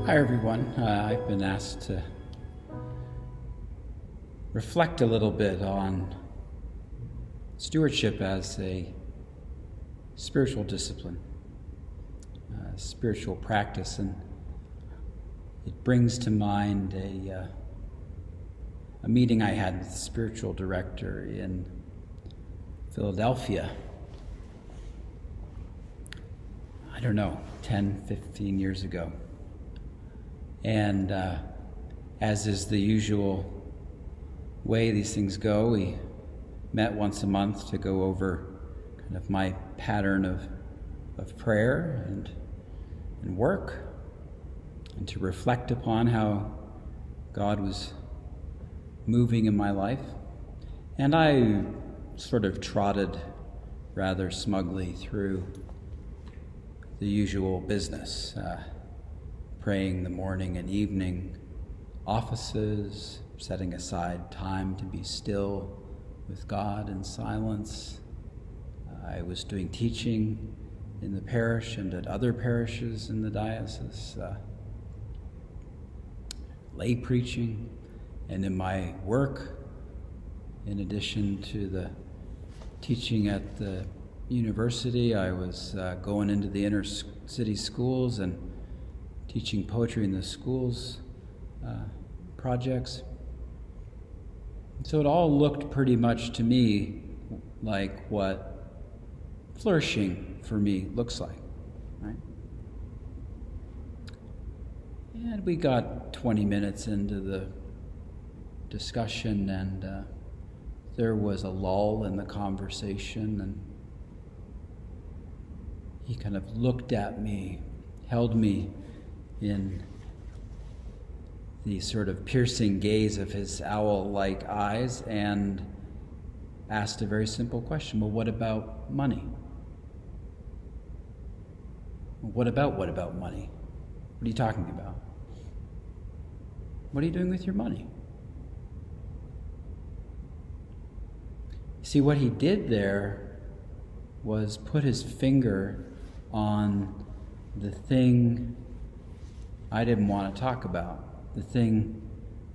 Hi everyone. I've been asked to reflect a little bit on stewardship as a spiritual discipline, spiritual practice, and it brings to mind a meeting I had with the spiritual director in Philadelphia. I don't know, 10, 15 years ago. And as is the usual way these things go, we met once a month to go over kind of my pattern of prayer and work, and to reflect upon how God was moving in my life. And I sort of trotted rather smugly through the usual business, praying the morning and evening offices, setting aside time to be still with God in silence. I was doing teaching in the parish and at other parishes in the diocese, lay preaching, and in my work, in addition to the teaching at the university, I was going into the inner city schools and teaching poetry in the schools projects. So it all looked pretty much to me like what flourishing for me looks like, right? And we got 20 minutes into the discussion, and there was a lull in the conversation, and he kind of looked at me, held me in the sort of piercing gaze of his owl-like eyes, and asked a very simple question. Well, what about money? What about money? What are you talking about? What are you doing with your money? See, what he did there was put his finger on the thing I didn't want to talk about, the thing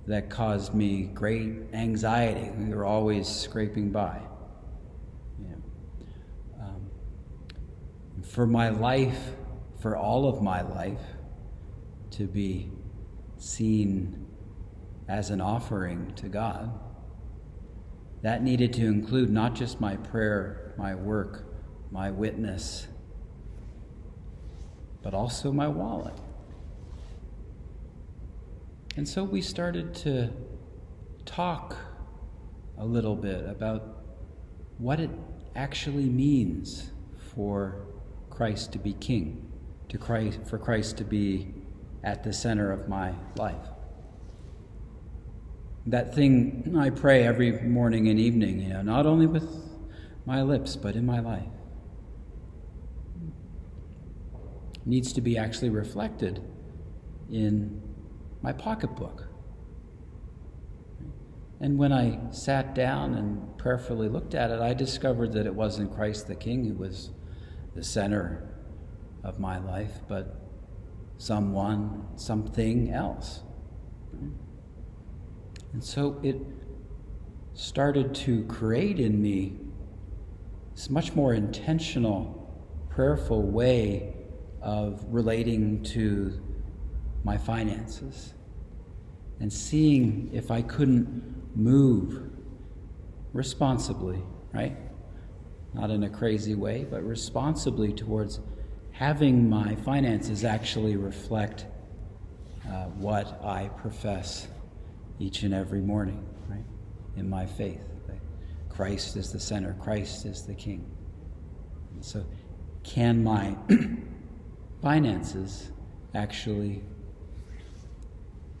that caused me great anxiety. We were always scraping by. For my life, for all of my life, to be seen as an offering to God, that needed to include not just my prayer, my work, my witness, but also my wallet. And so we started to talk a little bit about what it actually means for Christ to be king, for Christ to be at the center of my life. That thing I pray every morning and evening, not only with my lips, but in my life, needs to be actually reflected in my pocketbook. And when I sat down and prayerfully looked at it, I discovered that it wasn't Christ the King who was the center of my life, but something else. And so it started to create in me this much more intentional, prayerful way of relating to my finances, and seeing if I couldn't move responsibly, right? Not in a crazy way, but responsibly towards having my finances actually reflect what I profess each and every morning, right? In my faith, that Christ is the center, Christ is the King. And so can my finances actually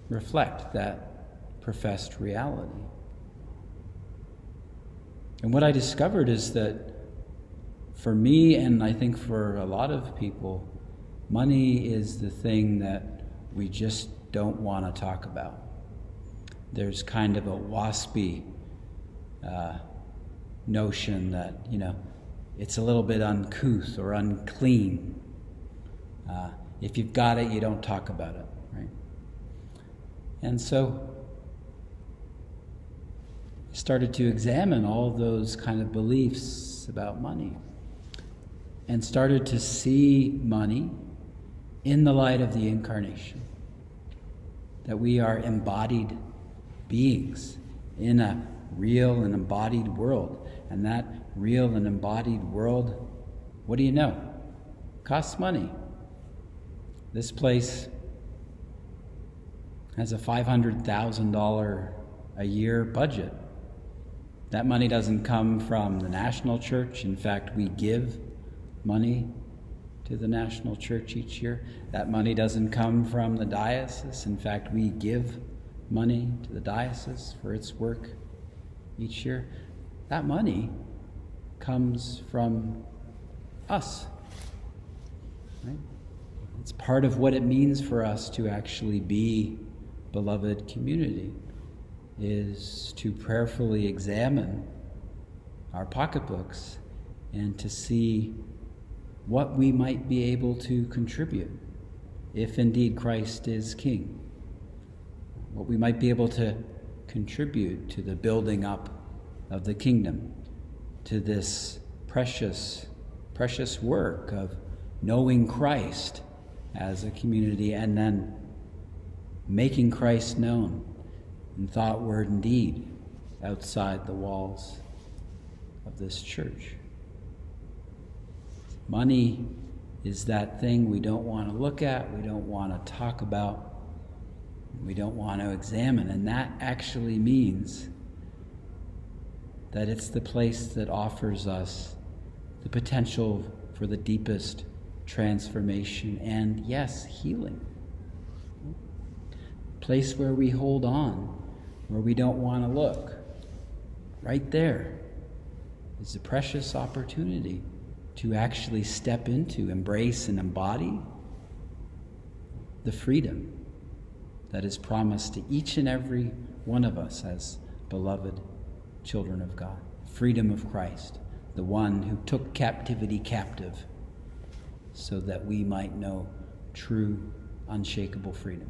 reflect that professed reality? And what I discovered is that for me, and I think for a lot of people, money is the thing that we just don't want to talk about. There's kind of a waspy notion that, it's a little bit uncouth or unclean. If you've got it, you don't talk about it, right? And so I started to examine all those kind of beliefs about money and started to see money in the light of the incarnation, that we are embodied beings in a real and embodied world. And that real and embodied world, what do you know? Costs money. This place has a $500,000 a year budget. That money doesn't come from the national church. In fact, we give money to the national church each year. That money doesn't come from the diocese. In fact, we give money to the diocese for its work each year. That money comes from us, right? It's part of what it means for us to actually be beloved community, is to prayerfully examine our pocketbooks and to see what we might be able to contribute, if indeed Christ is King. What we might be able to contribute to the building up of the kingdom, to this precious, precious work of knowing Christ as a community and then making Christ known in thought, word, and deed outside the walls of this church. Money is that thing we don't want to look at, we don't want to talk about, we don't want to examine. And that actually means that it's the place that offers us the potential for the deepest transformation and, yes, healing. Place where we hold on, where we don't want to look. Right there is a precious opportunity to actually step into, embrace, and embody the freedom that is promised to each and every one of us as beloved children of God. Freedom of Christ, the one who took captivity captive so that we might know true, unshakable freedom.